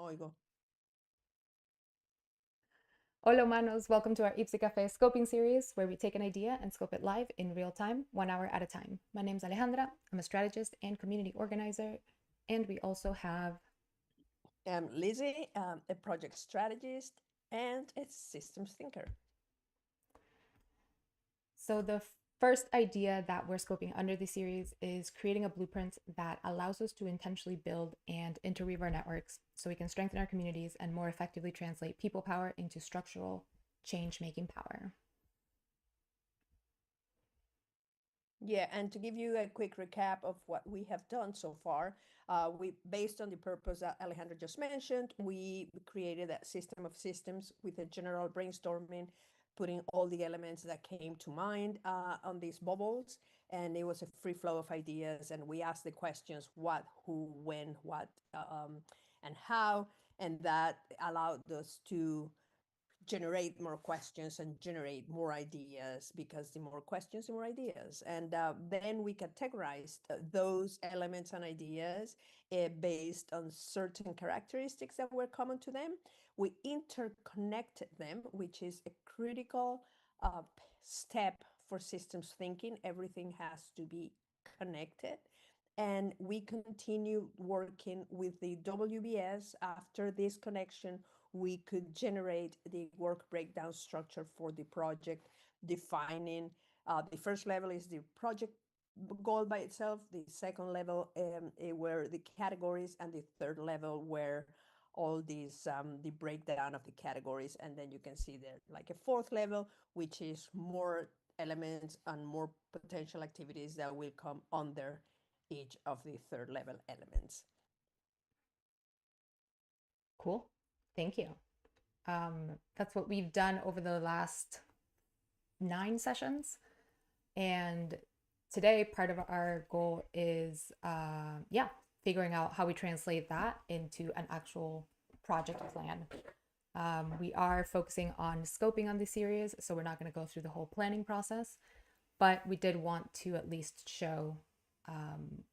oigo. Hola humanos, welcome to our ipsicafé scoping series where we take an idea and scope it live in real time, 1 hour at a time. My name's Alejandra, I'm a strategist and community organizer, and we also have I'm Lizzie, a project strategist and a systems thinker. So the first idea that we're scoping under the series is creating a blueprint that allows us to intentionally build and interweave our networks so we can strengthen our communities and more effectively translate people power into structural change-making power. Yeah, and to give you a quick recap of what we have done so far, we based on the purpose that Alejandro just mentioned, we created that system of systems with a general brainstorming, putting all the elements that came to mind on these bubbles, and it was a free flow of ideas. And we asked the questions: what, who, when, what, and how, and that allowed us to generate more questions and generate more ideas, because the more questions, the more ideas. And then we categorized those elements and ideas based on certain characteristics that were common to them. We interconnected them, which is a critical step for systems thinking. Everything has to be connected. And we continue working with the WBS. After this connection, we could generate the work breakdown structure for the project, defining the first level is the project goal by itself, the second level were the categories, and the third level were all these the breakdown of the categories. And then you can see there like a fourth level, which is more elements and more potential activities that will come under each of the third level elements. Cool, thank you. That's what we've done over the last 9 sessions. And today, part of our goal is, figuring out how we translate that into an actual project plan. We are focusing on scoping on the series, so we're not going to go through the whole planning process, but we did want to at least show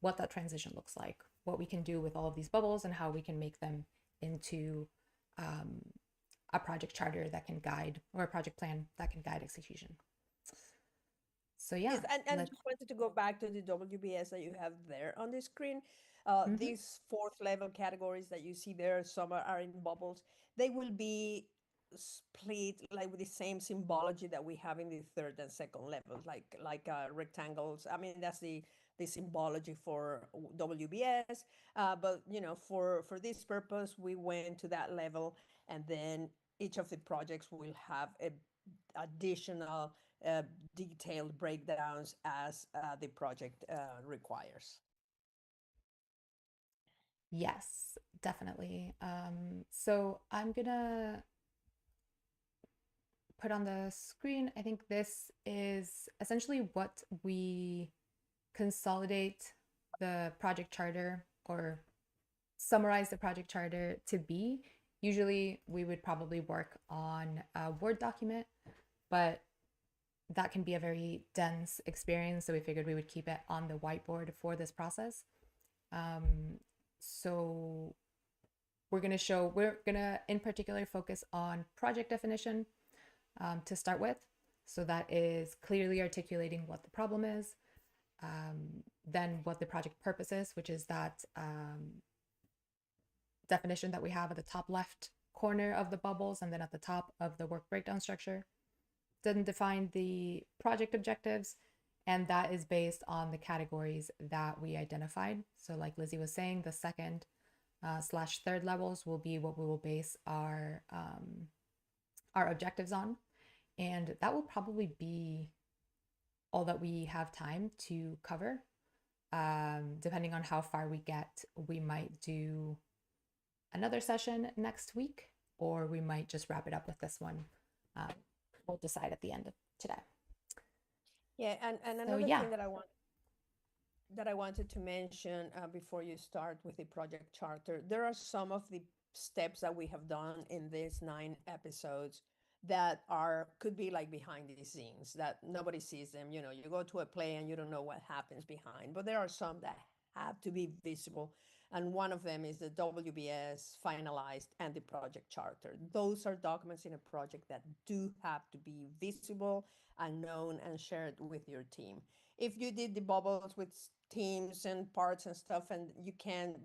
what that transition looks like, what we can do with all of these bubbles, and how we can make them into um, a project charter that can guide, or a project plan that can guide execution. So yeah, Yes, and let's. just wanted to go back to the WBS that you have there on the screen. Mhm. These fourth level categories that you see there, some are in bubbles. They will be split like with the same symbology that we have in the third and second levels, like rectangles. I mean, that's the symbology for WBS. But for this purpose, we went to that level, and then each of the projects will have a additional uh, detailed breakdowns as the project requires. Yes, definitely. So I'm gonna put on the screen, I think this is essentially what we consolidate the project charter, or summarize the project charter to be. Usually we would probably work on a Word document, but that can be a very dense experience. So we figured we would keep it on the whiteboard for this process. Um, so we're going to in particular focus on project definition to start with. So that is clearly articulating what the problem is, then what the project purpose is, which is that definition that we have at the top left corner of the bubbles and then at the top of the work breakdown structure. Then define the project objectives, and that is based on the categories that we identified. So like Lizzie was saying, the second slash third levels will be what we will base our objectives on. And that will probably be all that we have time to cover. Depending on how far we get, we might do another session next week, or we might just wrap it up with this one. Um, we'll decide at the end of today. Yeah, and So another yeah. thing that I wanted to mention before you start with the project charter, there are some of the steps that we have done in these 9 episodes that are could be like behind the scenes that nobody sees them. You go to a play and you don't know what happens behind, but there are some that have to be visible And one of them is the WBS finalized and the project charter. Those are documents in a project that do have to be visible and known and shared with your team. If you did the bubbles with teams and parts and stuff, and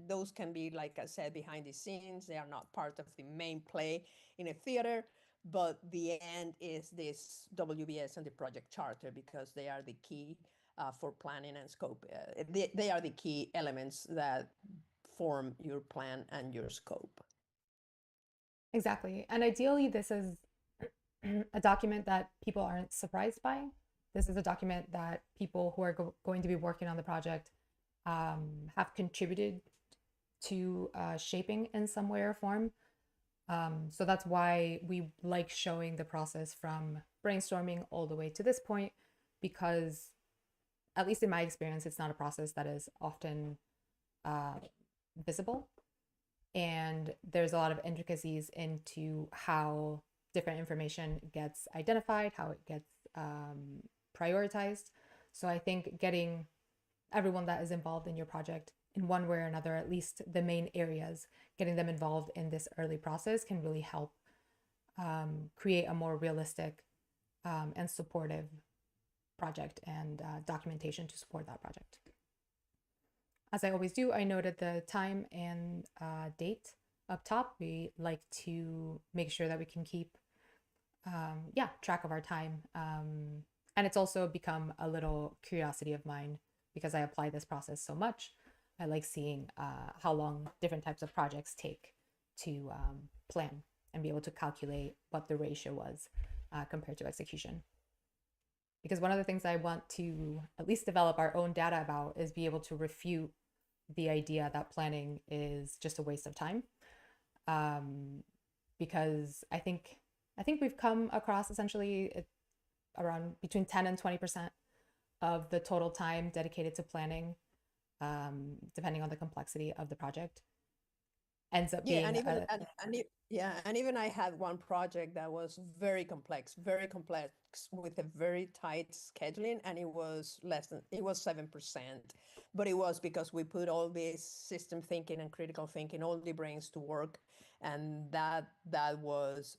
those can be, like I said, behind the scenes. They are not part of the main play in a theater, but the end is this WBS and the project charter, because they are the key for planning and scope. They are the key elements that form your plan and your scope. Exactly. And ideally, this is a document that people aren't surprised by. This is a document that people who are going to be working on the project have contributed to shaping in some way or form. So that's why we like showing the process from brainstorming all the way to this point, because at least in my experience, it's not a process that is often visible. And there's a lot of intricacies into how different information gets identified, how it gets prioritized. So I think getting everyone that is involved in your project in one way or another, at least the main areas, getting them involved in this early process can really help create a more realistic and supportive project and documentation to support that project. As I always do, I noted the time and date up top. We like to make sure that we can keep track of our time. And it's also become a little curiosity of mine because I apply this process so much. I like seeing how long different types of projects take to plan and be able to calculate what the ratio was compared to execution. Because one of the things I want to at least develop our own data about is be able to refute the idea that planning is just a waste of time. Because I think we've come across essentially around between 10 and 20% of the total time dedicated to planning, depending on the complexity of the project, ends up being and even I had one project that was very complex with a very tight scheduling, and it was 7%, but it was because we put all this system thinking and critical thinking, all the brains to work, and that was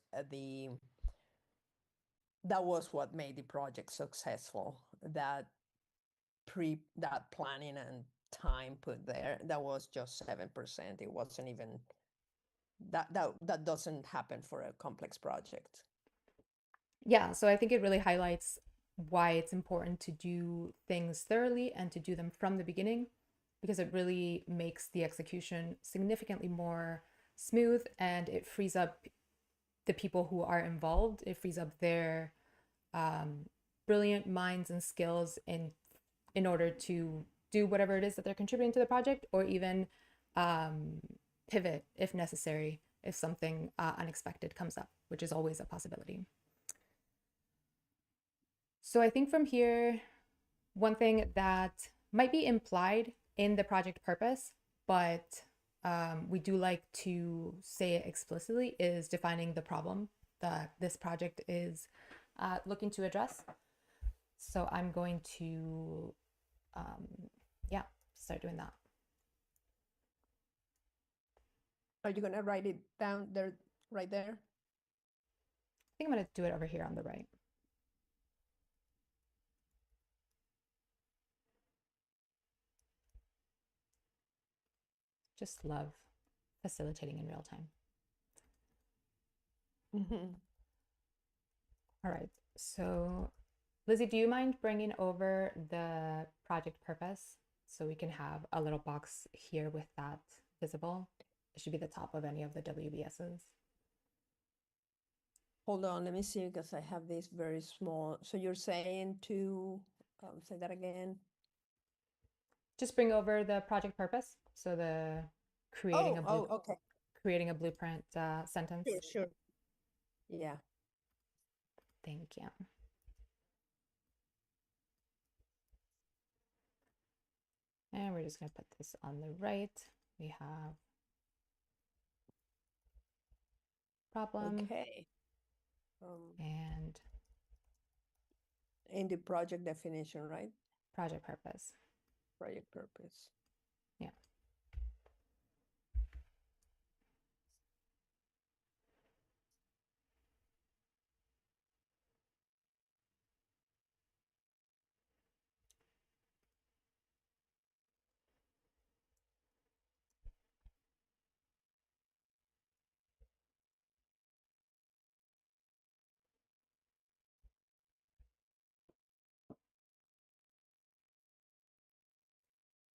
what made the project successful. That planning and time put there, that was just 7%. It wasn't even that doesn't happen for a complex project. Yeah, so I think it really highlights why it's important to do things thoroughly and to do them from the beginning, because it really makes the execution significantly more smooth, and it frees up the people who are involved. It frees up their brilliant minds and skills in order to do whatever it is that they're contributing to the project, or even pivot if necessary, if something unexpected comes up, which is always a possibility. So I think from here, one thing that might be implied in the project purpose, but we do like to say it explicitly, is defining the problem that this project is looking to address. So I'm going to start doing that. Are you going to write it down there, right there? I think I'm going to do it over here on the right. Just love facilitating in real time. Mm-hmm. All right. So Lizzie, do you mind bringing over the project purpose so we can have a little box here with that visible? It should be the top of any of the WBSs. Hold on, let me see, because I have this very small. So you're saying to say that again? Just bring over the project purpose. So the creating okay. Creating a blueprint sentence. Sure. Yeah. Thank you. And we're just going to put this on the right. We have problem. Okay. And in the project definition, right? Project purpose. Project purpose. Yeah.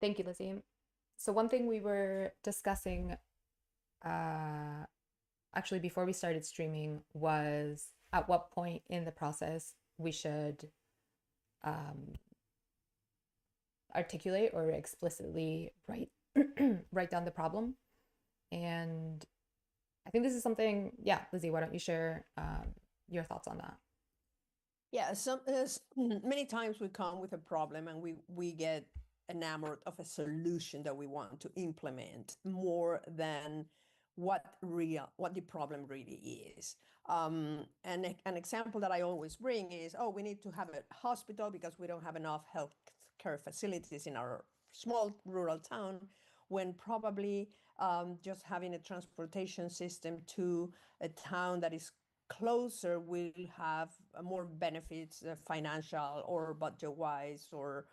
Thank you, Lizzie. So one thing we were discussing uh, actually before we started streaming was at what point in the process we should um, articulate or explicitly write write down the problem. And I think this is something, yeah, Lizzie, why don't you share your thoughts on that? Yeah, many times we come with a problem and we get enamored of a solution that we want to implement more than what the problem really is. And an example that I always bring is, oh, we need to have a hospital because we don't have enough health care facilities in our small rural town, when probably just having a transportation system to a town that is closer will have more benefits, financial or budget wise, or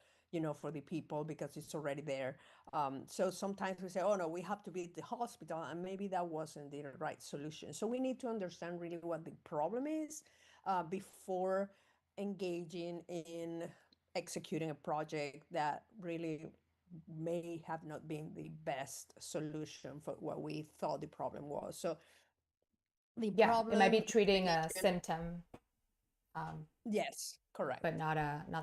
for the people, because it's already there. So sometimes we say, oh no, we have to be at the hospital, and maybe that wasn't the right solution. So we need to understand really what the problem is before engaging in executing a project that really may have not been the best solution for what we thought the problem was. So the Yeah, it might be problem we treating need a to, symptom, um, yes, correct. but not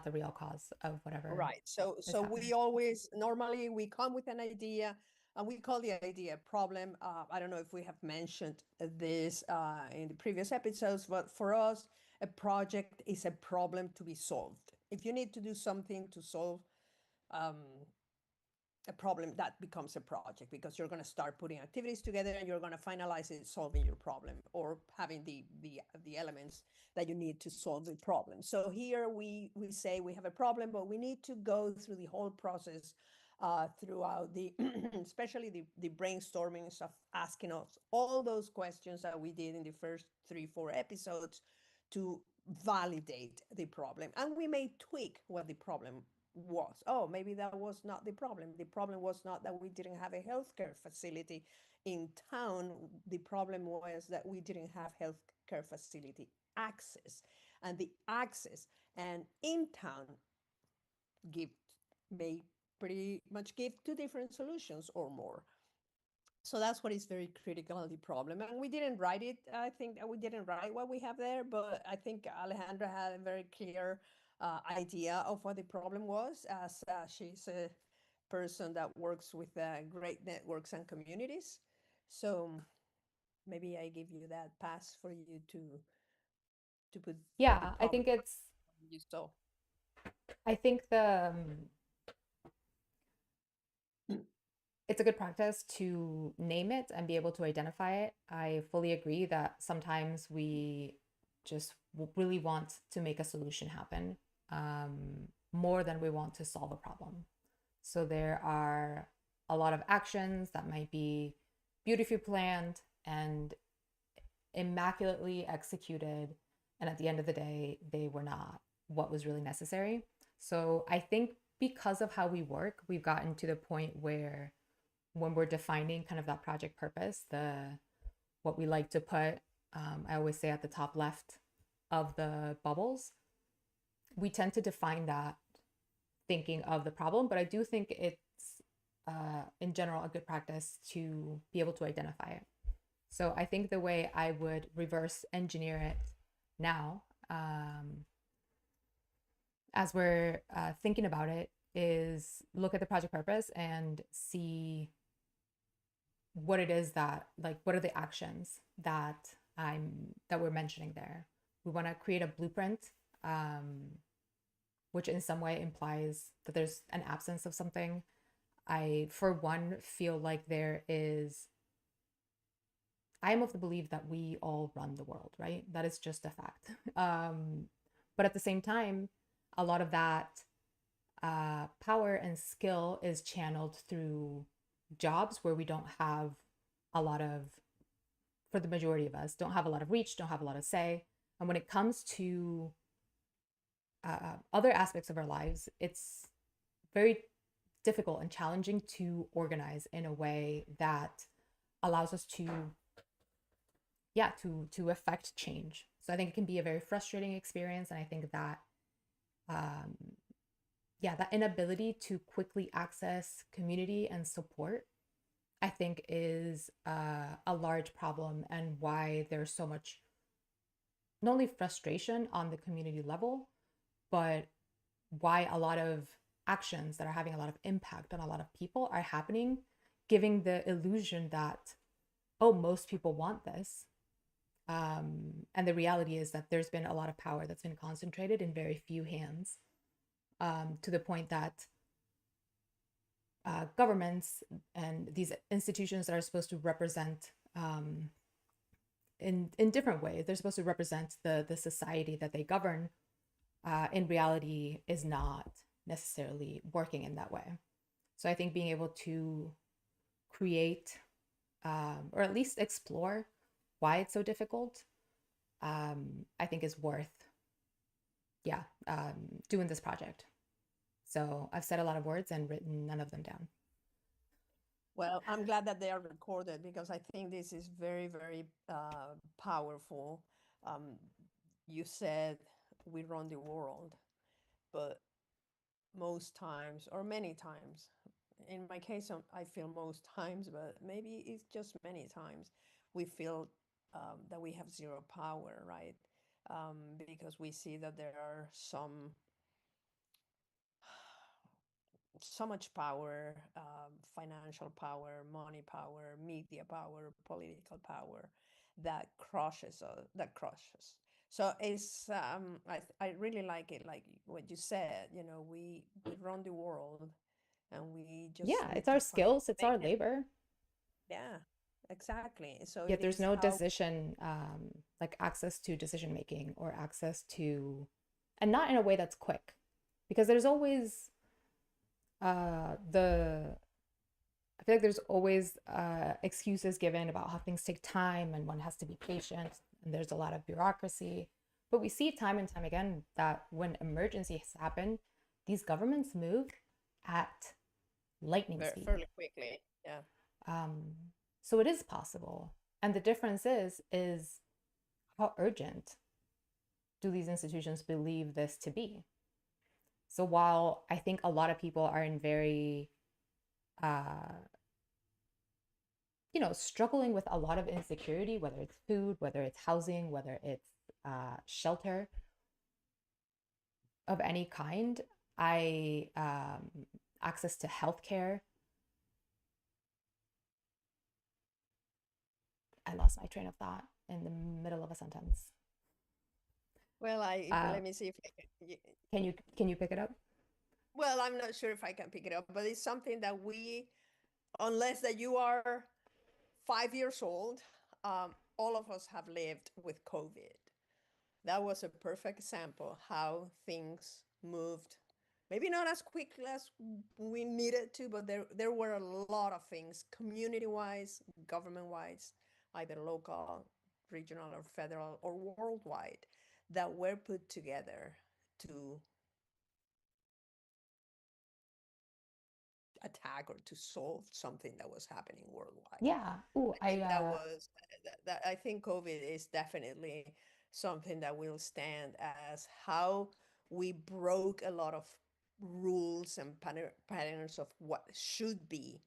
the real cause of whatever Right. So is we happening. always normally we come with an idea, and we call the idea a problem. I don't know if we have mentioned this in the previous episodes, but for us, a project is a problem to be solved. If you need to do something to solve um, a problem, that becomes a project, because you're going to start putting activities together and you're going to finalize it solving your problem, or having the elements that you need to solve the problem. So here we say we have a problem, but we need to go through the whole process throughout the especially the brainstorming stuff, asking us all those questions that we did in the first 3-4 episodes to validate the problem. And we may tweak what the problem was. Oh, maybe that was not the problem. The problem was not that we didn't have a healthcare facility in town. The problem was that we didn't have healthcare facility access. And the access and in town give may pretty much give two different solutions or more. So that's what is very critical of the problem. And we didn't write it. I think that we didn't write what we have there, but I think Alejandra had a very clear idea of what the problem was, as she's a person that works with great networks and communities. So maybe I give you that pass for you to put the Yeah, I problem think it's you saw. I think it's a good practice to name it and be able to identify it. I fully agree that sometimes we just really want to make a solution happen more than we want to solve a problem. So there are a lot of actions that might be beautifully planned and immaculately executed. And at the end of the day, they were not what was really necessary. So I think because of how we work, we've gotten to the point where when we're defining kind of that project purpose, what we like to put, I always say at the top left of the bubbles, we tend to define that thinking of the problem, but I do think it's in general a good practice to be able to identify it. So I think the way I would reverse engineer it now, as we're thinking about it, is look at the project purpose and see what it is that, like, what are the actions that we're mentioning there. We want to create a blueprint, which in some way implies that there's an absence of something. I, for one, feel like I am of the belief that we all run the world, right? That is just a fact. But at the same time, a lot of that power and skill is channeled through jobs where we don't have a lot of, for the majority of us, don't have a lot of reach, don't have a lot of say. And when it comes to other aspects of our lives, it's very difficult and challenging to organize in a way that allows us to affect change. So I think it can be a very frustrating experience, and I think that yeah, that inability to quickly access community and support, I think is a large problem, and why there's so much not only frustration on the community level, but why a lot of actions that are having a lot of impact on a lot of people are happening, giving the illusion that, oh, most people want this. And the reality is that there's been a lot of power that's been concentrated in very few hands, to the point that governments and these institutions that are supposed to represent, in different ways, they're supposed to represent the society that they govern, in reality is not necessarily working in that way. So I think being able to create, or at least explore why it's so difficult, I think is worth, yeah, doing this project. So I've said a lot of words and written none of them down. Well, I'm glad that they are recorded because I think this is very, very powerful. Um, you said we run the world, but most times, or many times, in my case, I feel most times, but maybe it's just many times, we feel that we have zero power, right? Because we see that there are so much power, financial power, money power, media power, political power that crushes us, that crushes. So it's I really like it, like what you said, we run the world and we just Yeah, it's need to our find skills, it's make our it. labor. Yeah, exactly. So Yet it there's is no how. decision, like access to decision making, or access to, and not in a way that's quick, because there's always the I feel like there's always excuses given about how things take time and one has to be patient and there's a lot of bureaucracy. But we see time and time again that when emergencies happen, these governments move at lightning Very, speed. fairly quickly. Yeah. Um, so it is possible. And the difference is how urgent do these institutions believe this to be? So while I think a lot of people are in very uh, struggling with a lot of insecurity, whether it's food, whether it's housing, whether it's shelter of any kind, I access to healthcare. I lost my train of thought in the middle of a sentence. Well, Uh, let me see if I can. can you pick it up? Well, I'm not sure if I can pick it up, but it's something that unless that you are 5 years old, all of us have lived with COVID. That was a perfect example how things moved. Maybe not as quickly as we needed to, but there were a lot of things, community-wise, government-wise, either local, regional, or federal, or worldwide, that were put together to attack or to solve something that was happening worldwide. Yeah. Ooh, I think that I think COVID is definitely something that will stand as how we broke a lot of rules and patterns of what should be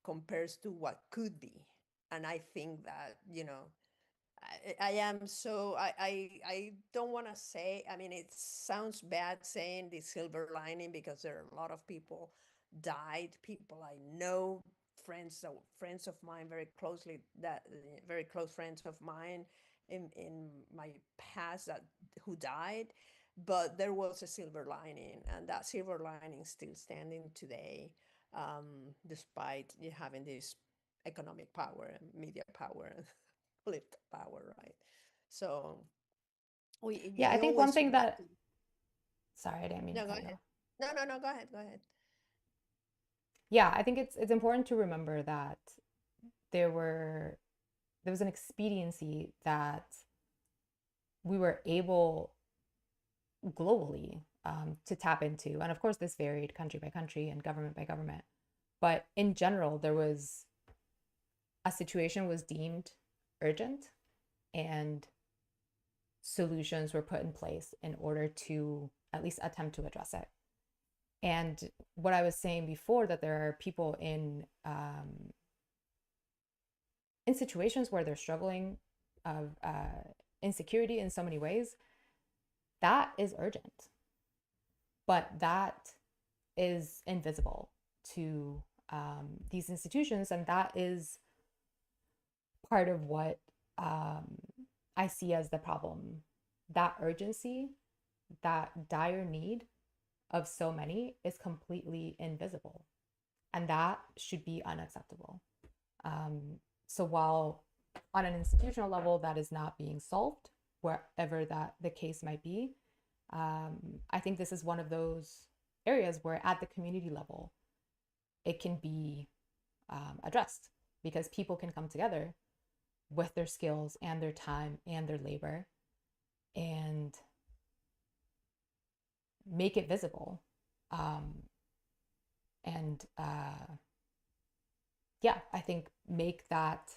compared to what could be. And I think that, I am so I don't want to say, I mean, it sounds bad saying the silver lining because there are a lot of people died, people I know, friends of mine very closely, that very close friends of mine in my past, that who died. But there was a silver lining, and that silver lining is still standing today, despite having this economic power and media power and political power, right? So yeah, I you think one always thing want that, to. sorry, I didn't mean to No, go cut you ahead. off. No, no, no, go ahead, go ahead. Yeah, I think it's important to remember that there were there was an expediency that we were able globally, to tap into. And of course, this varied country by country and government by government. But in general, there was a situation was deemed urgent, and solutions were put in place in order to at least attempt to address it. And what I was saying before, that there are people in situations where they're struggling of insecurity in so many ways, that is urgent, but that is invisible to these institutions, and that is part of what I see as the problem. That urgency, that dire need of so many is completely invisible, and that should be unacceptable. So while on an institutional level that is not being solved, wherever that the case might be, I think this is one of those areas where at the community level it can be addressed, because people can come together with their skills and their time and their labor and make it visible. And yeah, I think make that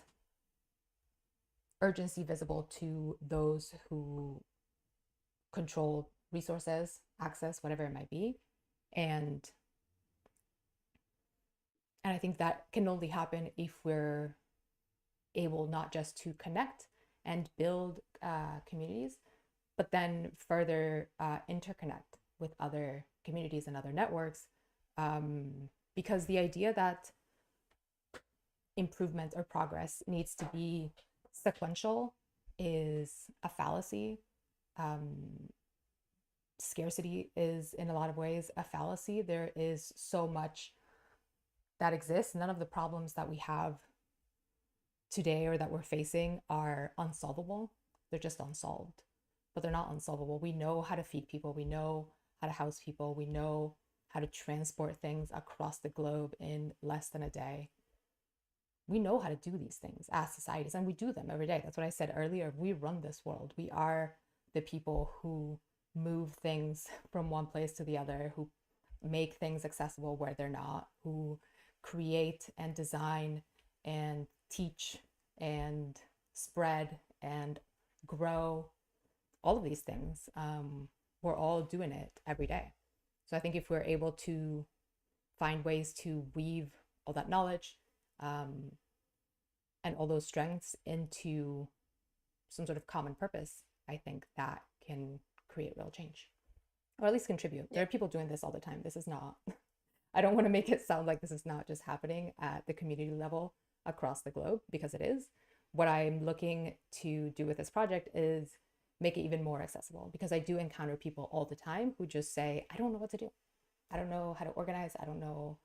urgency visible to those who control resources, access, whatever it might be. And I think that can only happen if we're able not just to connect and build communities, but then further interconnect with other communities and other networks. Because the idea that improvement or progress needs to be sequential is a fallacy. Scarcity is, in a lot of ways, a fallacy. There is so much that exists. None of the problems that we have today or that we're facing are unsolvable. They're just unsolved, but they're not unsolvable. We know how to feed people. We know how to house people. We know how to transport things across the globe in less than a day. We know how to do these things as societies, and we do them every day. That's what I said earlier. We run this world. We are the people who move things from one place to the other, who make things accessible where they're not, who create and design and teach and spread and grow all of these things. We're all doing it every day. So I think if we're able to find ways to weave all that knowledge and all those strengths into some sort of common purpose, I think that can create real change, or at least contribute. There are people doing this all the time. This is not, I don't want to make it sound like this is not just happening at the community level across the globe, because it is. What I'm looking to do with this project is make it even more accessible, because I do encounter people all the time who just say, I don't know what to do. I don't know how to organize. I don't know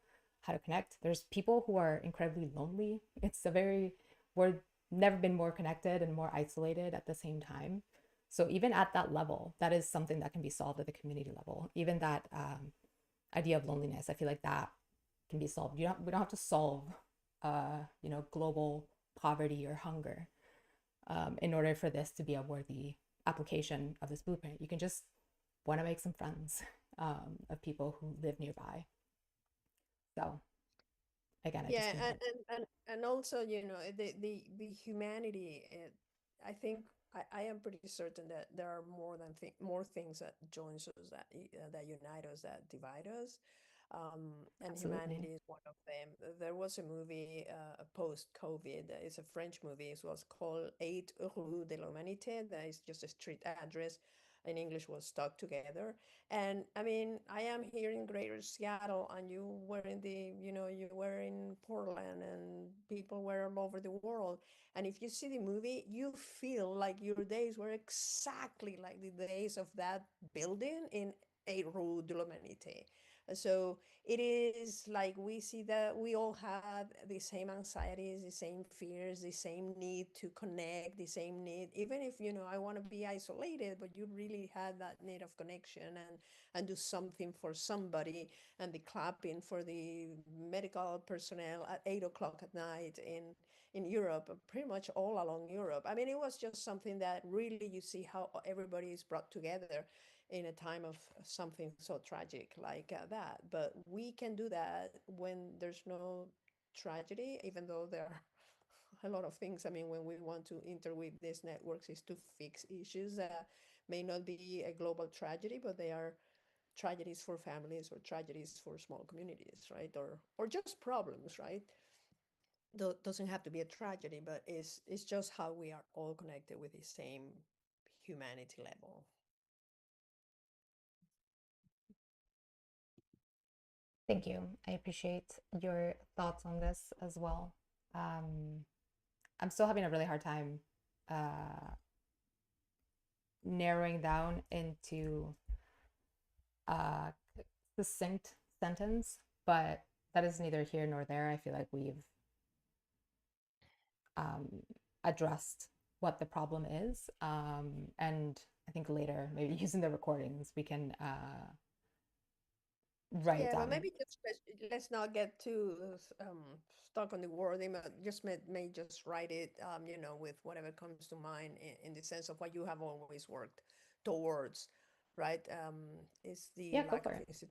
how to connect. There's people who are incredibly lonely. We're never been more connected and more isolated at the same time. So even at that level, that is something that can be solved at the community level. Even that idea of loneliness, I feel like that can be solved. We don't have to solve, global poverty or hunger in order for this to be a worthy application of this blueprint. You can just want to make some friends of people who live nearby. So again, I just Yeah, think and that and also, the humanity. I think I am pretty certain that there are more things that joins us, that unite us, that divide us, and absolutely. humanity is one of them. There was a movie, post-COVID. It's a French movie. It was called 8 Rue de l'Humanité. That is just a street address. In English was Stuck Together. And I mean, I am here in Greater Seattle, and you were in Portland, and people were all over the world. And if you see the movie, you feel like your days were exactly like the days of that building in 8 Rue de l'Humanité. So it is like we see that we all have the same anxieties, the same fears, the same need to connect, the same need, even if, I want to be isolated, but you really had that need of connection, and do something for somebody, and the clapping for the medical personnel at 8 o'clock at night in Europe, pretty much all along Europe. I mean, it was just something that really you see how everybody is brought together in a time of something so tragic like that. But we can do that when there's no tragedy, even though there are a lot of things. I mean, when we want to interweave these networks, is to fix issues that may not be a global tragedy, but they are tragedies for families or tragedies for small communities, right? Or just problems, right? Doesn't have to be a tragedy, but it's just how we are all connected with the same humanity level. Thank you. I appreciate your thoughts on this as well. I'm still having a really hard time narrowing down into a succinct sentence, but that is neither here nor there. I feel like we've um, addressed what the problem is. And I think later, maybe using the recordings, we can write it Yeah, but down. maybe just let's not get too stuck on the wording. Just may just write it, with whatever comes to mind in the sense of what you have always worked towards, right? Is Yeah, go for it.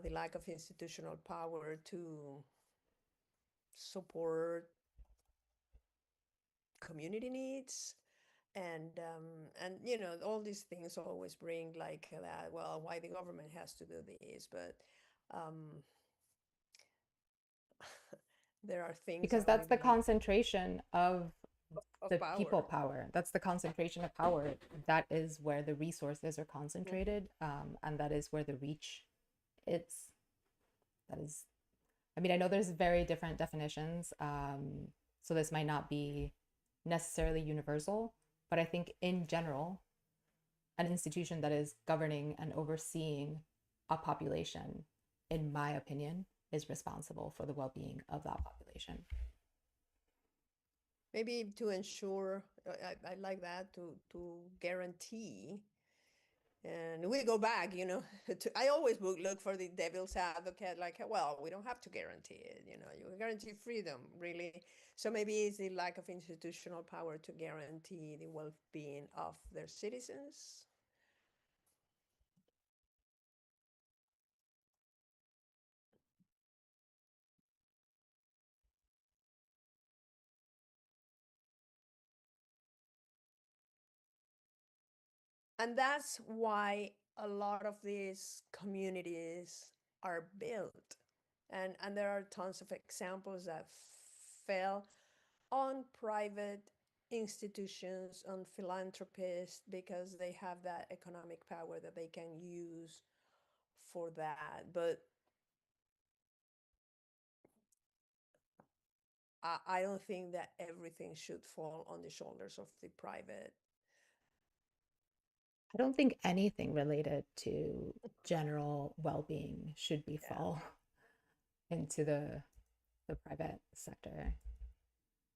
the lack of institutional power to support community needs, and all these things always bring like that. Well, why the government has to do this, but um, there are things Because that we that's the believe concentration of of the people power. power. That's the concentration of power. That is where the resources are Mhm. concentrated, and that is where the reach is. That is, I mean, I know there's very different definitions, so this might not be necessarily universal, but I think in general, an institution that is governing and overseeing a population, in my opinion, is responsible for the well-being of that population. Maybe to ensure, I like that, to guarantee. And we go back, I always look for the devil's advocate, like, well, we don't have to guarantee it, you guarantee freedom, really. So maybe it's the lack of institutional power to guarantee the well-being of their citizens. And that's why a lot of these communities are built. And there are tons of examples that fell on private institutions, on philanthropists, because they have that economic power that they can use for that. But I don't think that everything should fall on the shoulders of the private. I don't think anything related to general well-being should be Yeah. fall into the private sector.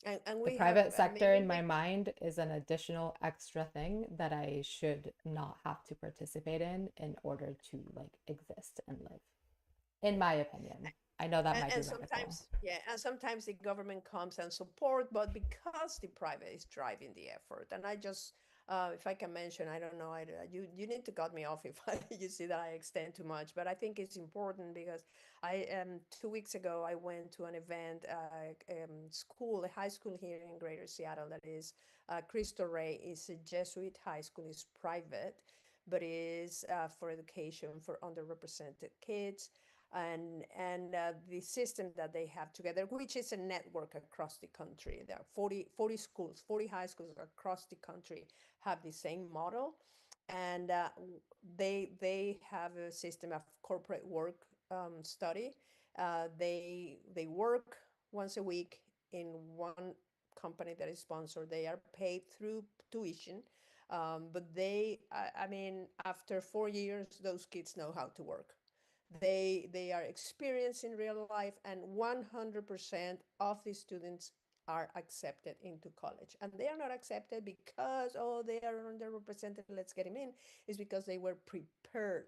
And The we have, private sector maybe in my we, mind is an additional extra thing that I should not have to participate in order to like exist and live. In my opinion. I know that might be and radical. sometimes, yeah, and sometimes the government comes and support, but because the private is driving the effort. And I just, if I can mention, I don't know, you need to cut me off if you see that I extend too much, but I think it's important because 2 weeks ago I went to an event, school, a high school here in Greater Seattle that is Cristo Rey. Is a Jesuit high school, is private, but is for education for underrepresented kids, and the system that they have together, which is a network across the country. There are 40 schools, 40 high schools across the country have the same model, and they have a system of corporate work study. They work once a week in one company that is sponsored. They are paid through tuition, but I mean, after 4 years, those kids know how to work. They are experienced in real life, and 100% of the students are accepted into college. And they are not accepted because, oh, they are underrepresented, let's get him in. It's because they were prepared.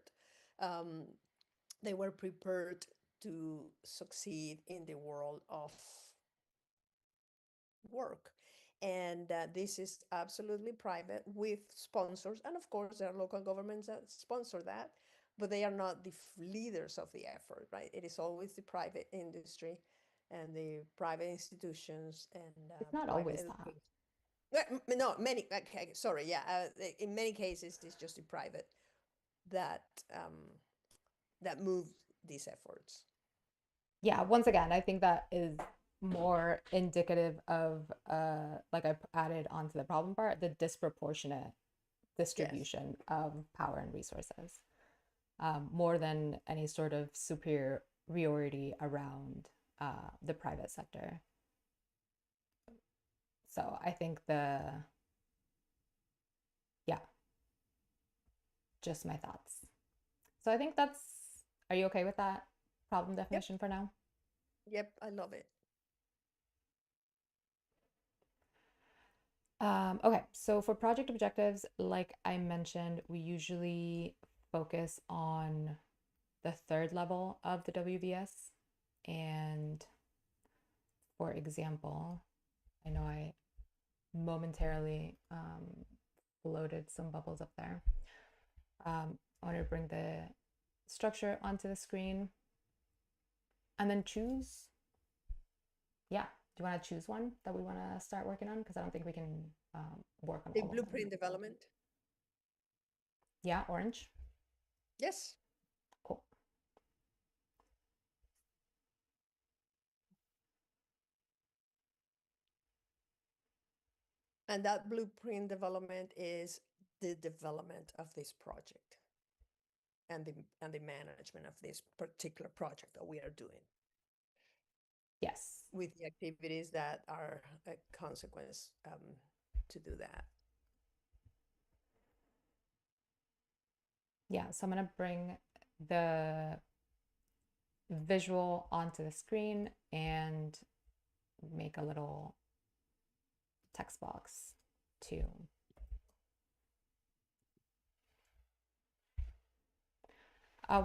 Um, they were prepared to succeed in the world of work. And this is absolutely private with sponsors. And of course, there are local governments that sponsor that, but they are not the leaders of the effort, right? It is always the private industry and the private institutions and It's not private always that. education. No, many, okay, sorry, yeah. In many cases, it's just the private. that that move these efforts. Yeah, once again, I think that is more indicative of like I added onto the problem part, the disproportionate distribution of power and resources, more than any sort of superiority around the private sector. So I think yeah, just my thoughts. So I think are you okay with that problem definition for now? Yep, I love it. Okay, so for project objectives, like I mentioned, we usually focus on the third level of the WVS. And for example, I know I momentarily floated some bubbles up there. I want to bring the structure onto the screen and then choose. Yeah, do you want to choose one that we want to start working on? Because I don't think we can work on The all of them. blueprint development. Yeah, orange. Yes. Cool. And that blueprint development is the development of this project and the management of this particular project that we are doing. Yes. With the activities that are a consequence to do that. Yeah, so I'm going to bring the visual onto the screen and make a little text box too.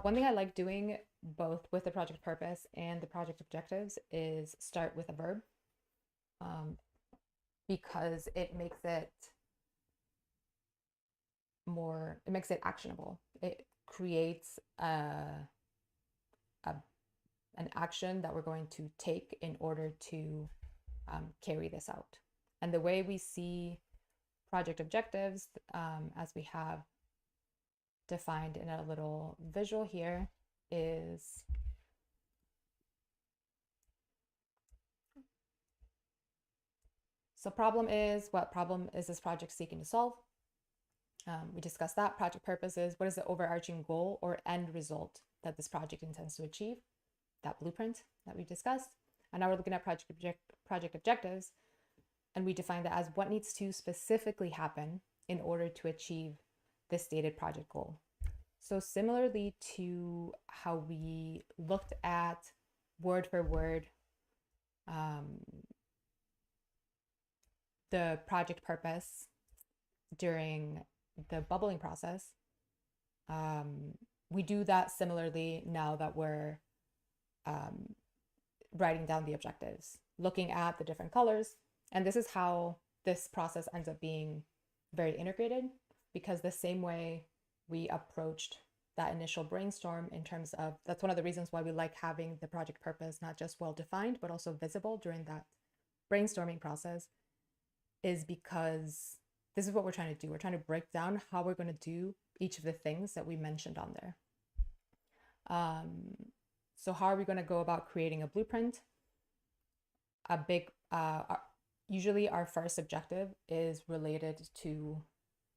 One thing I like doing both with the project purpose and the project objectives is start with a verb, because it makes it actionable. It creates an action that we're going to take in order to carry this out. And the way we see project objectives, as we have defined in a little visual here, is so what problem is this project seeking to solve? We discussed that. Project purpose is what is the overarching goal or end result that this project intends to achieve? That blueprint that we discussed. And now we're looking at project objectives, and we define that as what needs to specifically happen in order to achieve this stated project goal. So similarly to how we looked at word for word the project purpose during the bubbling process, we do that similarly now that we're writing down the objectives, looking at the different colors. And this is how this process ends up being very integrated, because the same way we approached that initial brainstorm in terms of, that's one of the reasons why we like having the project purpose not just well defined, but also visible during that brainstorming process, is because this is what we're trying to do. We're trying to break down how we're going to do each of the things that we mentioned on there. So how are we going to go about creating a blueprint? Usually our first objective is related to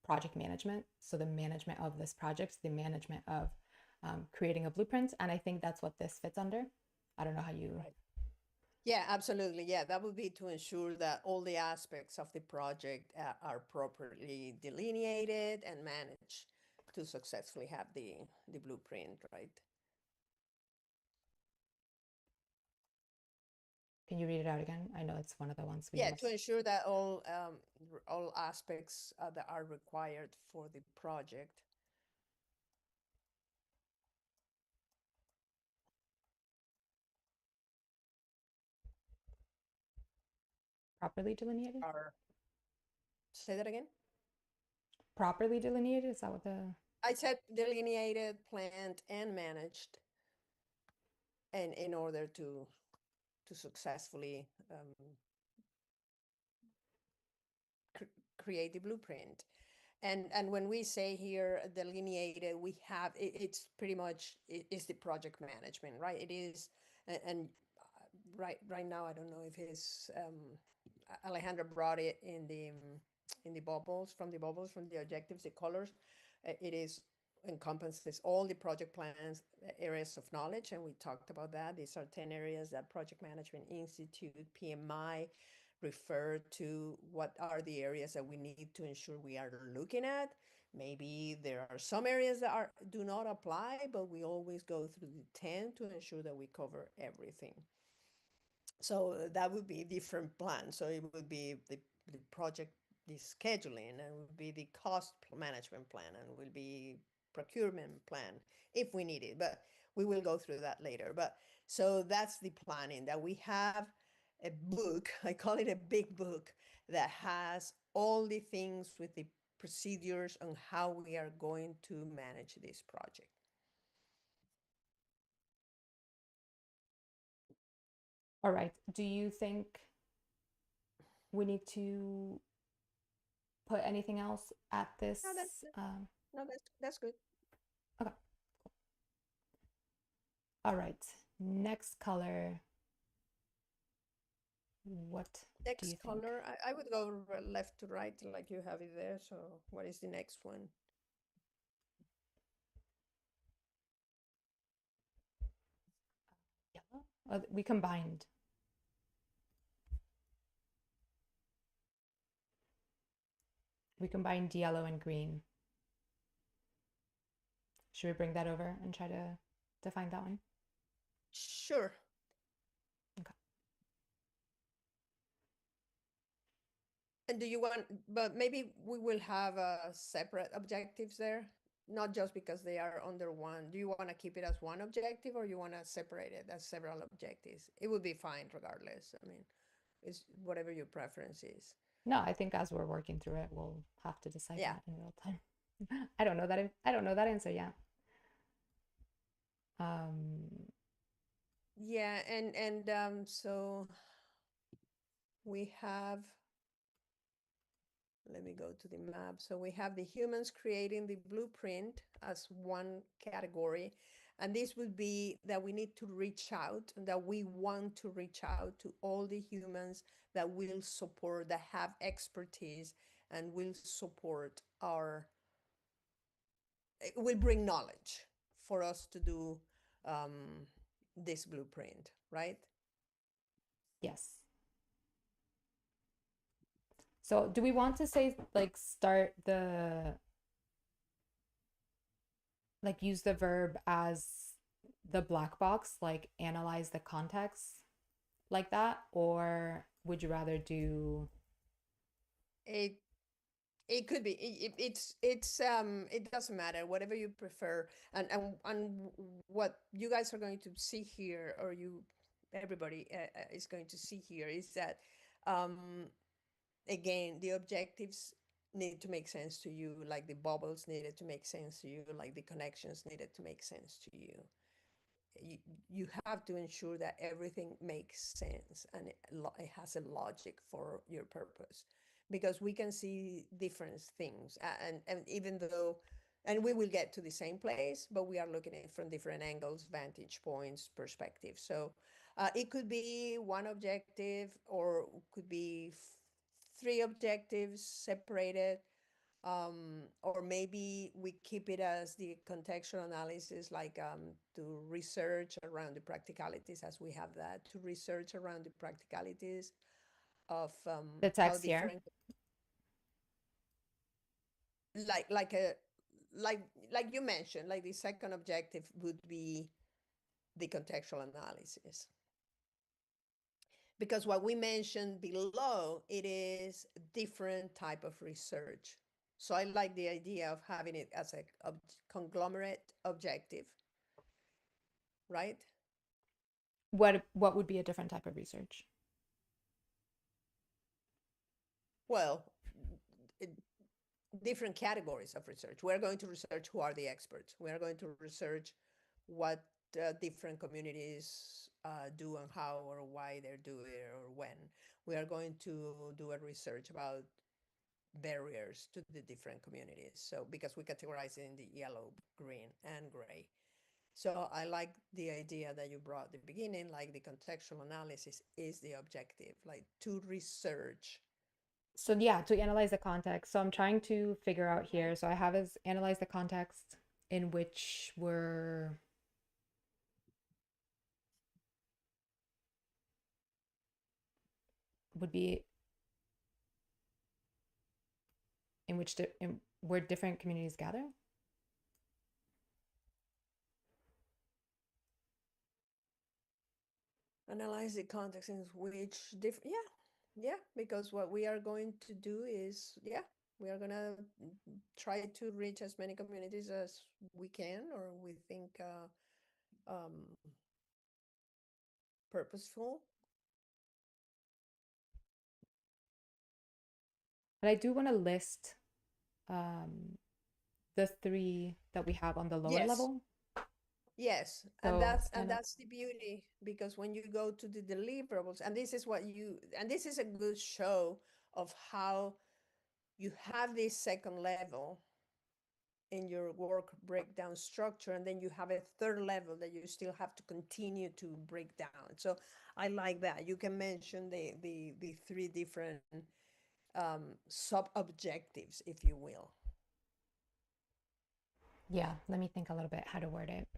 project management. So the management of this project, the management of creating a blueprint. And I think that's what this fits under. I don't know how you... Right. Yeah, absolutely. Yeah, that would be to ensure that all the aspects of the project are properly delineated and managed to successfully have the blueprint, right? Can you read it out again? I know it's one of the ones we Yeah, use. to ensure that all aspects that are required for the project Properly delineated? are, say that again? Properly delineated? Is that what the... I said delineated, planned, and managed, and in order to successfully create the blueprint. And when we say here delineated, we have it's pretty much it's the project management, right? It is, and right now I don't know if it's Alejandra brought it in the bubbles from the objectives, the colors. It is encompasses all the project plans, areas of knowledge, and we talked about that. These are 10 areas that Project Management Institute, PMI, refer to. What are the areas that we need to ensure we are looking at? Maybe there are some areas that do not apply, but we always go through the 10 to ensure that we cover everything. So that would be different plans. So it would be the project, the scheduling, and it would be the cost management plan, and will be procurement plan if we need it. But we will go through that later. But so that's the planning, that we have a book, I call it a big book, that has all the things with the procedures on how we are going to manage this project. All right. Do you think we need to put anything else at this? No, no, that's good. Okay. All right. Next color. What do you Next think? color, I would go left to right like you have it there. So what is the next one? Yellow? Oh, we combined. We combined yellow and green. Should we bring that over and try to define that one? Sure. Okay. And do you want, but maybe we will have separate objectives there, not just because they are under one. Do you want to keep it as one objective, or you want to separate it as several objectives? It would be fine regardless. I mean, it's whatever your preference is. No, I think as we're working through it, we'll have to decide Yeah. that in real time. I don't know that. I don't know that answer yet. Yeah, and so we have, let me go to the map. So we have the humans creating the blueprint as one category. And this would be that we need to reach out, and that we want to reach out to all the humans that will support, that have expertise and will support will bring knowledge for us to do this blueprint, right? Yes. So do we want to say like start like use the verb as the black box, like analyze the context like that? Or would you rather do It it could be. It doesn't matter. Whatever you prefer, and what you guys are going to see here, or everybody is going to see here, is that um, again, the objectives need to make sense to you, like the bubbles needed to make sense to you, like the connections needed to make sense to you. You have to ensure that everything makes sense, and it has a logic for your purpose, because we can see different things, and even though, and we will get to the same place, but we are looking at it from different angles, vantage points, perspectives. So it could be one objective, or could be three objectives separated, or maybe we keep it as the contextual analysis, like to research around the practicalities, as we have that, to research around the practicalities of the how text here? different, like like a like like you mentioned, like the second objective would be the contextual analysis, because what we mentioned below, it is different type of research. So I like the idea of having it as a conglomerate objective, right? What would be a different type of research? Well, it, different categories of research. We're going to research who are the experts. We're going to research what different communities do, and how or why they're doing it, or when. We are going to do a research about barriers to the different communities. So because we categorize it in the yellow, green, and gray. So I like the idea that you brought at the beginning, like the contextual analysis is the objective, like to research. So yeah, to analyze the context. So I'm trying to figure out here. So I have is analyze the context in which we're would be in which where different communities gather. Analyze the context in which different, yeah, because what we are going to do is, we are gonna try to reach as many communities as we can, or we think purposeful. But I do want to list the three that we have on the lower Yes. level. Yes, So that's the beauty, because when you go to the deliverables, and this is this is a good show of how you have this second level in your work breakdown structure, and then you have a third level that you still have to continue to break down. So I like that you can mention the three different sub objectives, if you will. yeah, let me think a little bit how to word it.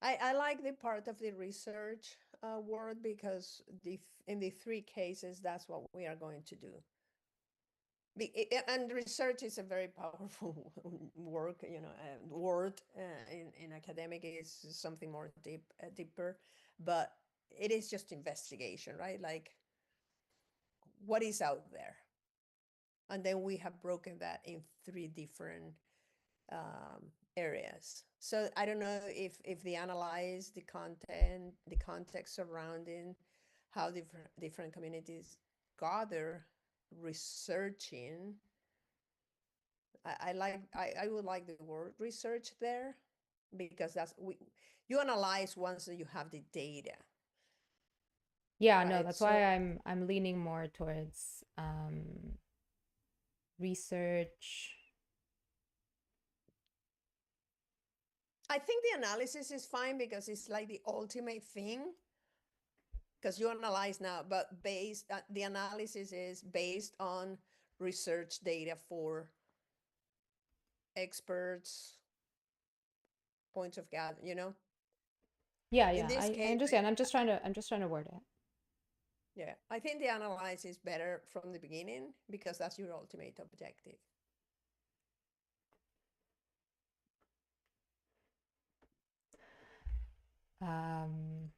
I like the part of the research word, because in the three cases, that's what we are going to do. And research is a very powerful work, word in academic is something more deeper, but it is just investigation, right? Like, what is out there? And then we have broken that in three different areas. So I don't know if they analyze the content, the context surrounding how different communities gather researching. I would like the word research there, because you analyze once you have the data. Yeah, no, Right. that's So why I'm leaning more towards research. I think the analysis is fine, because it's like the ultimate thing, because you analyze now, but the analysis is based on research data for experts, points of gather, Yeah, in yeah, this I case, understand. I'm just trying to word it. yeah, I think the analysis is better from the beginning, because that's your ultimate objective. Um,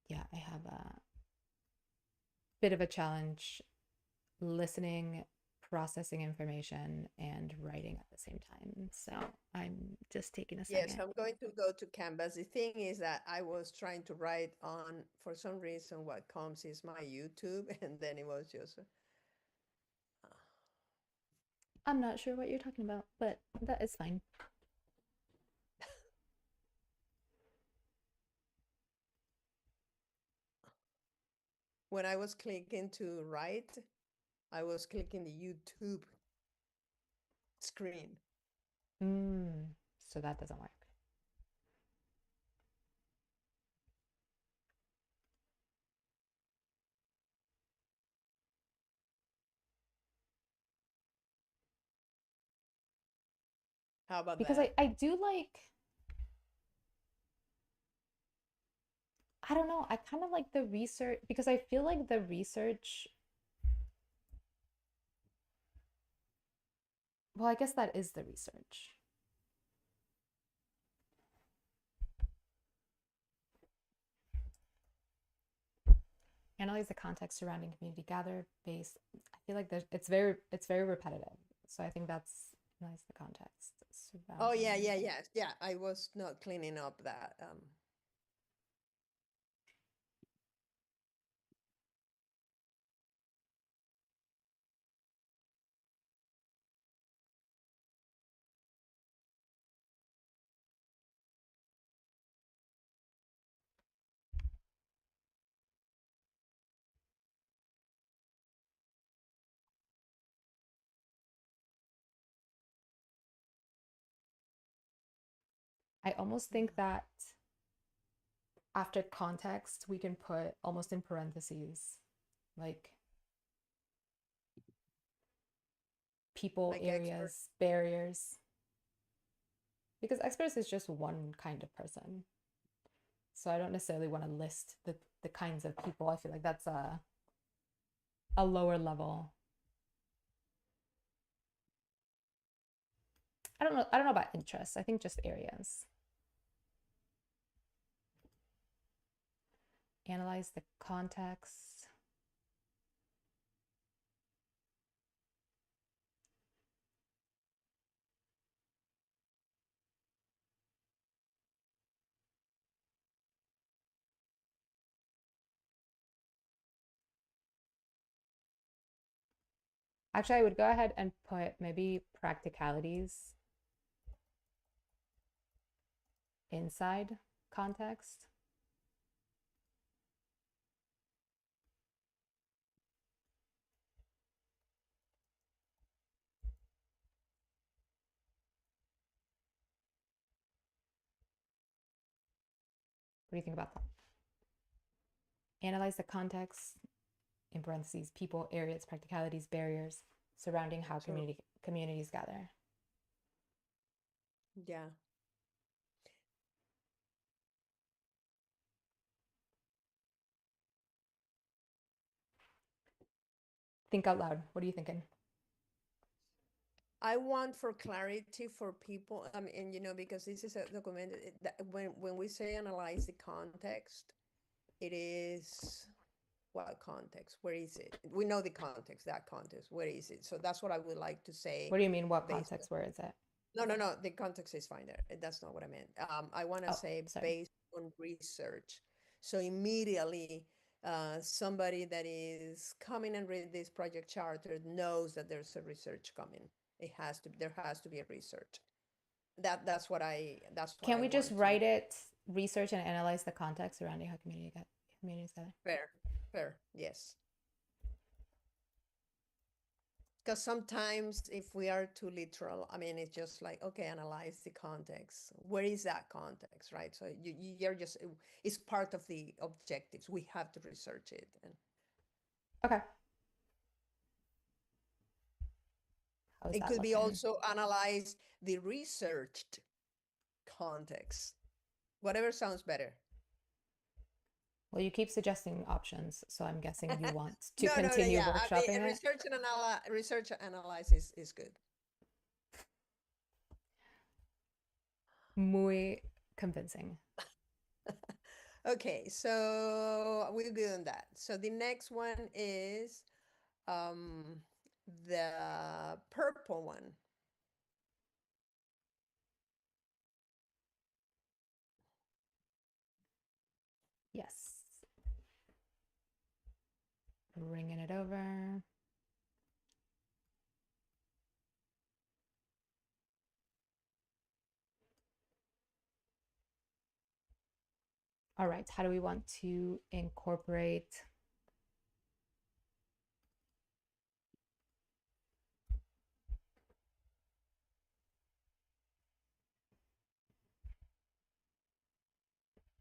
yeah, I have a bit of a challenge listening, processing information, and writing at the same time. So I'm just taking a Yes, second. I'm going to go to Canvas. The thing is that I was trying to write on, for some reason, what comes is my YouTube, and then it was just. I'm not sure what you're talking about, but that is fine. When I was clicking to write, I was clicking the YouTube screen. So that doesn't work. How about Because that? I do like, I don't know, I kind of like the research because I feel like the research, well, I guess that is the research. Analyze the context surrounding community gather based. I feel like it's very repetitive. So I think that's analyze the context Oh yeah, surrounding. yeah, yeah, yeah. I was not cleaning up that. I almost think that after context, we can put almost in parentheses, like people, Like expert. areas, barriers, because experts is just one kind of person. So I don't necessarily want to list the kinds of people. I feel like that's a lower level. I don't know about interests. I think just areas. Analyze the context. Actually, I would go ahead and put maybe practicalities inside context. What do you think about that? Analyze the context, in parentheses, people, areas, practicalities, barriers surrounding how So communities gather. yeah. Think out loud. What are you thinking? I want for clarity for people. I mean, and, because this is a document that when we say analyze the context, it is what context? Where is it? We know the context, that context. Where is it? So that's what I would like to say What do you mean? What based. context? Where is it? No, no, no. The context is fine there. That's not what I meant. I want to Oh, say sorry. based on research. So immediately, somebody that is coming and read this project charter knows that there's a research coming. There has to be a research. That's what Can't I we just want to. write it, research and analyze the context surrounding how communities gather? Fair, fair, yes. Because sometimes if we are too literal, I mean, it's just like, okay, analyze the context. Where is that context, right? So you're just, it's part of the objectives. We have to research it. And Okay. How is it that could be looking? also analyze the researched context. Whatever sounds better. Well, you keep suggesting options, so I'm guessing you want to No, no, no, continue yeah. I mean, workshopping it. research and analysis is good. Muy convincing. Okay, so we're good on that. So the next one is um, the purple one. Yes. Bringing it over. All right, how do we want to incorporate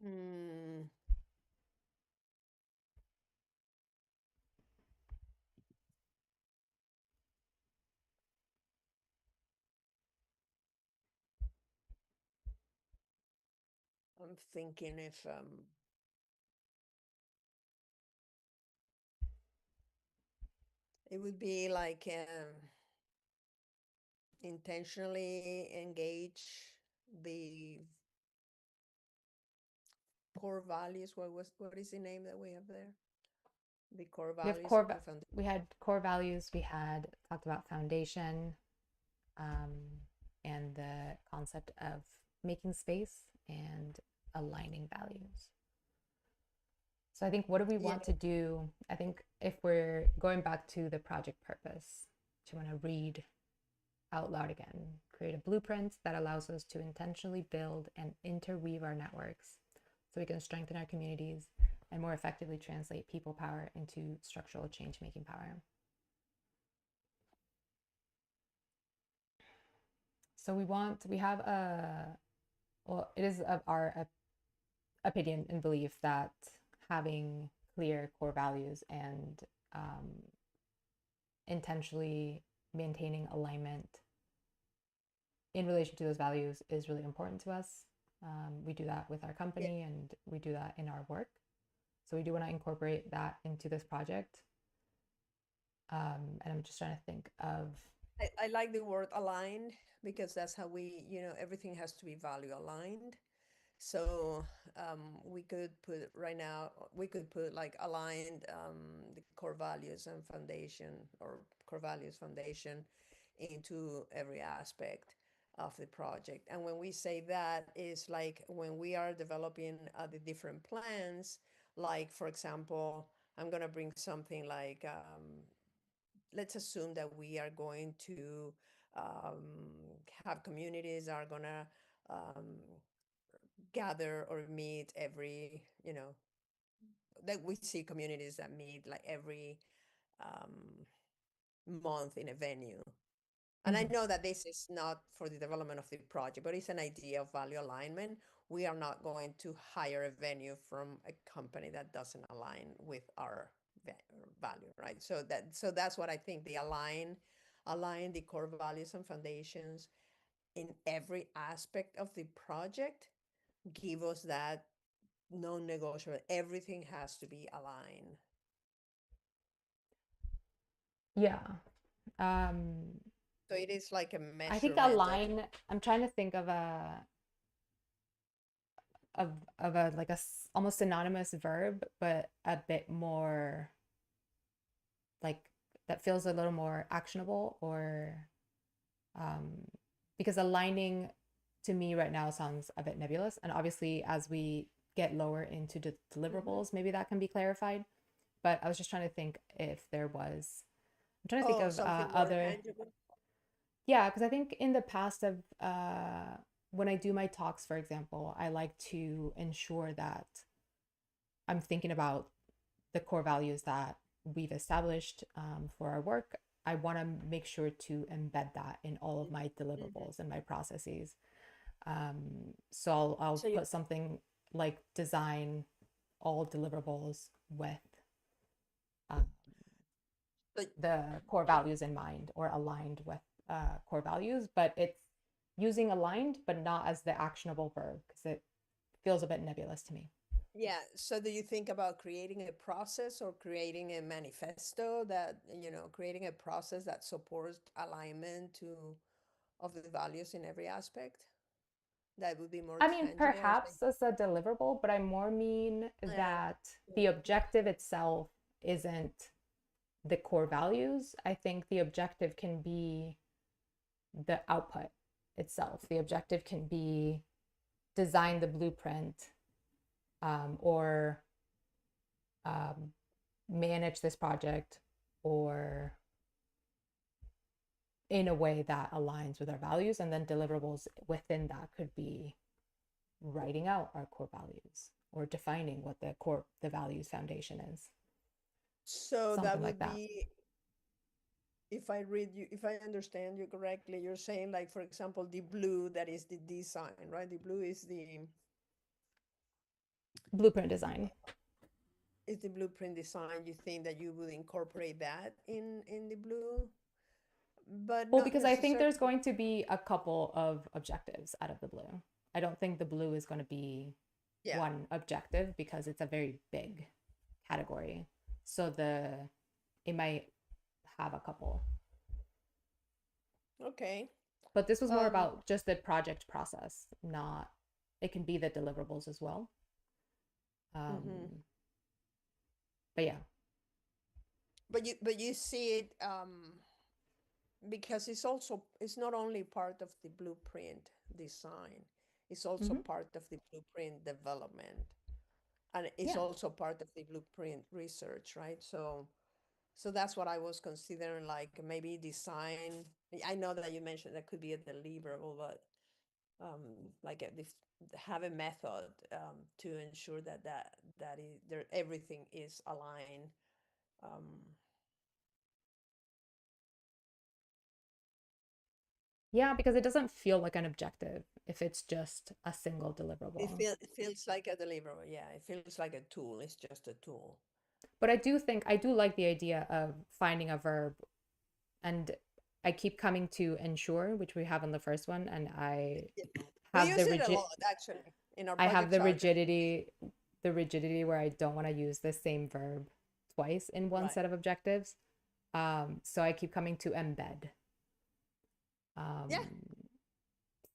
Hmm. I'm thinking if it would be like intentionally engage the core values. What is the name that we have there? The core we have values of the foundation. we had core values, we had talked about foundation. Um, and the concept of making space and aligning values. So I think, what do we Yeah. want to do? I think if we're going back to the project purpose, do you want to read out loud again? Create a blueprint that allows us to intentionally build and interweave our networks so we can strengthen our communities and more effectively translate people power into structural change making power. So we have well, it is of our opinion and belief that having clear core values and intentionally maintaining alignment in relation to those values is really important to us. We do that with our Yeah. company and we do that in our work. So we do want to incorporate that into this project. And I'm just trying to think of. I like the word aligned because that's how everything has to be value aligned. So we could put right now, we could put like aligned the core values and foundation or core values foundation into every aspect of the project. And when we say that is like when we are developing the different plans, like for example, I'm going to bring something like let's assume that we are going to um, have communities are going to um, gather or meet every, that we see communities that meet like every um, month in a venue. And I Mhm. know that this is not for the development of the project, but it's an idea of value alignment. We are not going to hire a venue from a company that doesn't align with our value, right? So that's what I think, the align the core values and foundations in every aspect of the project, give us that non-negotiable. Everything has to be aligned. Yeah. Um, So it is like a I think measurement of. align, I'm trying to think of a like almost synonymous verb, but a bit more like that feels a little more actionable or um, because aligning to me right now sounds a bit nebulous. And obviously, as we get lower into the Mhm. deliverables, maybe that can be clarified. But I was just trying to think if there was, I'm trying to think Oh, of something more other, tangible. yeah, because I think in the past of when I do my talks, for example, I like to ensure that I'm thinking about the core values that we've established for our work. I want to make sure to embed that in all of my Mhm. deliverables and my processes. So I'll So you, put something like design all deliverables with uh, so, the core values in mind or aligned with core values, but it's using aligned, but not as the actionable verb because it feels a bit nebulous to me. yeah. So do you think about creating a process or creating a manifesto that, creating a process that supports alignment to of the values in every aspect? That would be more I mean, tangible and say, perhaps as a deliverable, but I more mean yeah. that the objective itself isn't the core values. I think the objective can be the output itself. The objective can be design the blueprint or um, manage this project or in a way that aligns with our values. And then deliverables within that could be writing out our core values or defining what the values foundation is, So that something like would that. be, if I understand you correctly, you're saying like, for example, the blue, that is the design, right? The blue Blueprint design. is the blueprint design. You think that you would incorporate that in the blue, but Well, not because I think necessarily. there's going to be a couple of objectives out of the blue. I don't think the blue is going to be Yeah. one objective because it's a very big category. So it might have a couple. Okay. But this was more Um, about just the project process, not it can be the deliverables as well. mhm. Um, but yeah. But you see it. because it's not only part of the blueprint design, it's also Hmm. part of the blueprint development, and it's Yeah. also part of the blueprint research, right? So that's what I was considering, like maybe design. I know that you mentioned that could be a deliverable, but like have a method to ensure that there everything is aligned. Um, Yeah, because it doesn't feel like an objective if it's just a single deliverable. it feels like a deliverable. Yeah, it feels like a tool. It's just a tool. But I do like the idea of finding a verb, and I keep coming to ensure, which we have in the first one, and Yeah. We have the use it a rigid lot actually in our I have project charter. the rigidity where I don't want to use the same verb twice in one Right. set of objectives. So I keep coming to embed. Yeah. Um,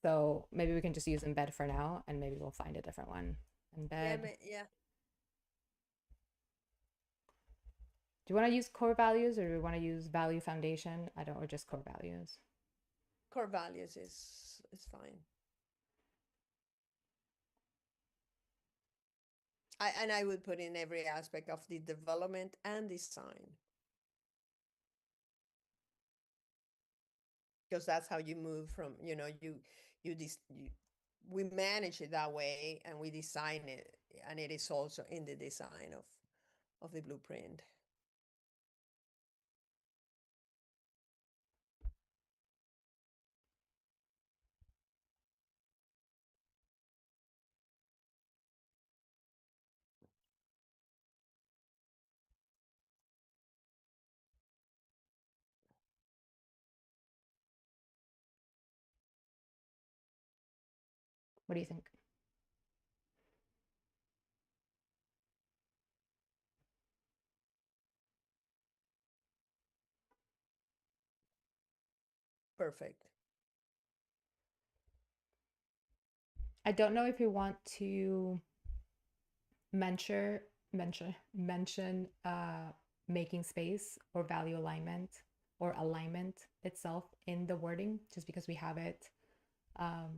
so maybe we can just use embed for now, and maybe we'll find a different one. Yeah. Embed. Yeah. Do you want to use core values, or do we want to use value foundation? I don't, or just core values. Core values is fine. I would put in every aspect of the development and design, because that's how you move from, you we manage it that way and we design it, and it is also in the design of the blueprint. What do you think? Perfect. I don't know if you want to mention making space or value alignment or alignment itself in the wording, just because we have it um,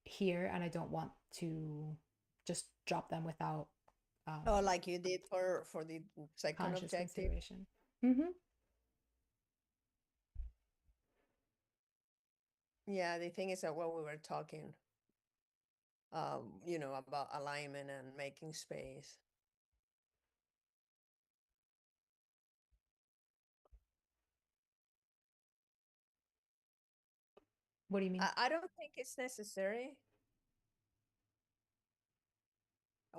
here, and I don't want to just drop them without Oh, um, like you did for the second conscious objective. consideration. Mm-hmm. Yeah, the thing is that what we were talking, about alignment and making space. What do you mean? I don't think it's necessary.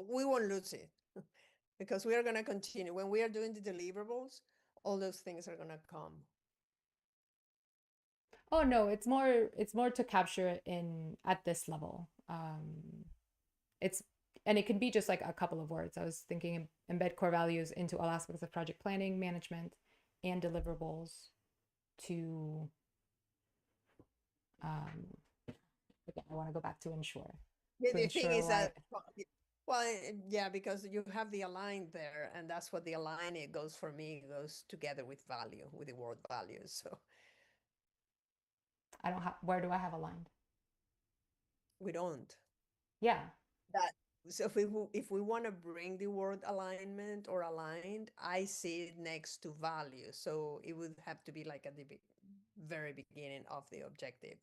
We won't lose it because we are going to continue. When we are doing the deliverables, all those things are going to come. Oh no, it's more to capture it in at this level. It's and it can be just like a couple of words. I was thinking embed core values into all aspects of project planning, management, and deliverables to um again, I want to go back to ensure. To The thing ensure is what that, well, yeah, because you have the align there, and that's what the align it goes for me, it goes together with value, with the word values. So I don't have where do I have aligned? we don't. Yeah. That so if we want to bring the word alignment or aligned, I see it next to value. So it would have to be like at the very beginning of the objective.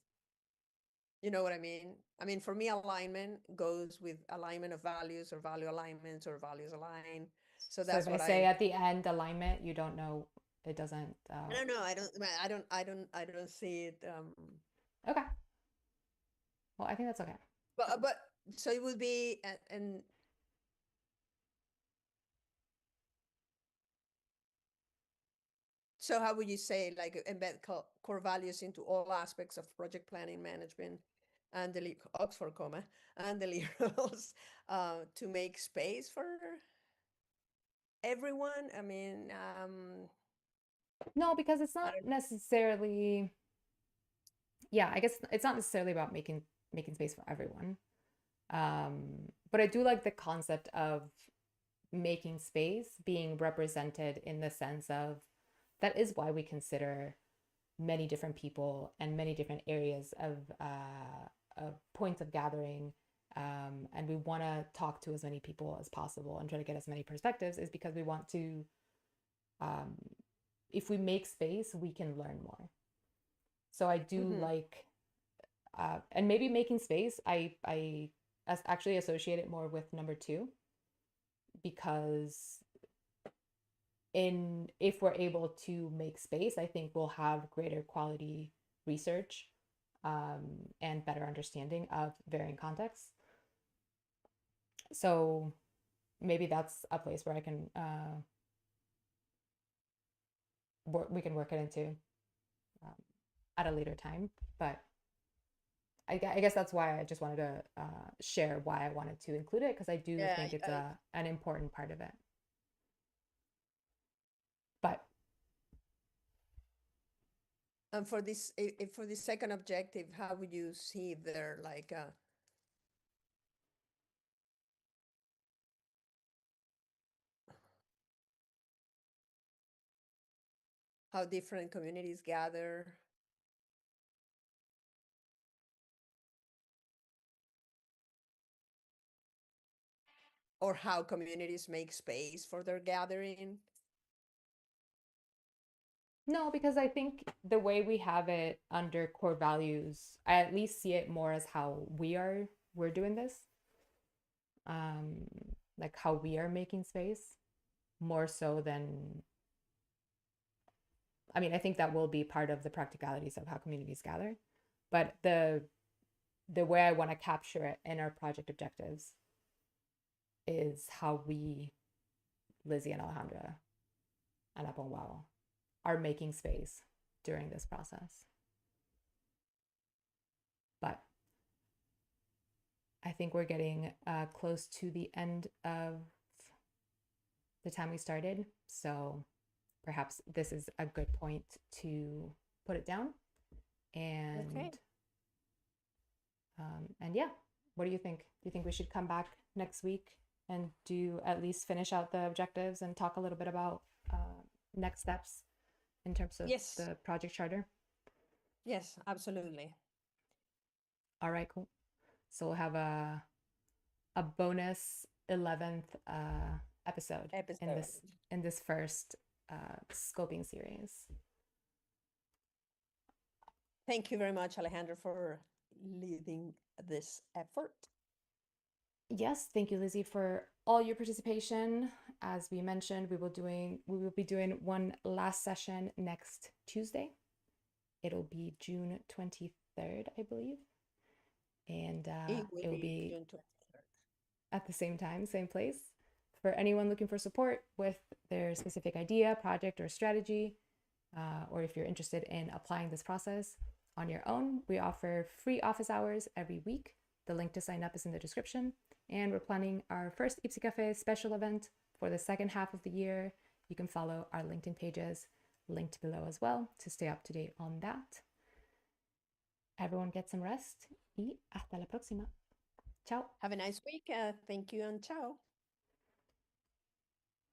You know what I mean? I mean, for me, alignment goes with alignment of values or value alignments or values align. So So that's if I what say I. at the end alignment, you don't know it doesn't I don't know. I don't see it. okay. Well, I think that's okay. But so it would be and so how would you say, like, embed core values into all aspects of project planning management and the Oxford comma and deliverables to make space for everyone? I mean, No, because it's I not don't. necessarily yeah, I guess it's not necessarily about making space for everyone. But I do like the concept of making space being represented in the sense of that is why we consider many different people and many different areas of points of gathering. And we want to talk to as many people as possible and try to get as many perspectives, is because we want to, if we make space, we can learn more. So I do like, and maybe making space, I actually associate it more with number 2, because if we're able to make space, I think we'll have greater quality research and better understanding of varying contexts. So maybe that's a place where I can we can work it into at a later time. But I guess that's why I just wanted to share why I wanted to include it, because I do think it's an important part of it. But and for this second objective, how would you see there, like how different communities gather? Or how communities make space for their gathering? no, because I think the way we have it under core values, I at least see it more as how we're doing this. Like how we are making space, more so than, I mean, I think that will be part of the practicalities of how communities gather, but the way I want to capture it in our project objectives is how we, Lizzie and Alejandra and Aponwao, are making space during this process. But I think we're getting close to the end of the time we started, so perhaps this is a good point to put it down. And Okay. And yeah, what do you think? Do you think we should come back next week and do at least finish out the objectives and talk a little bit about next steps in terms of the project charter? Yes, absolutely. All right, cool. So we'll have a bonus 11th episode in this first scoping series. Thank you very much, Alejandro, for leading this effort. Yes, thank you, Lizzie, for all your participation. As we mentioned, we will be doing one last session next Tuesday. It'll be June 23rd, I believe. And it will be June 23rd. At the same time, same place. For anyone looking for support with their specific idea, project, or strategy, or if you're interested in applying this process on your own, we offer free office hours every week. The link to sign up is in the description. And we're planning our first ipsicafé special event for the second half of the year. You can follow our LinkedIn pages linked below as well to stay up to date on that. Everyone get some rest y hasta la próxima. Ciao. Have a nice week. Thank you and ciao.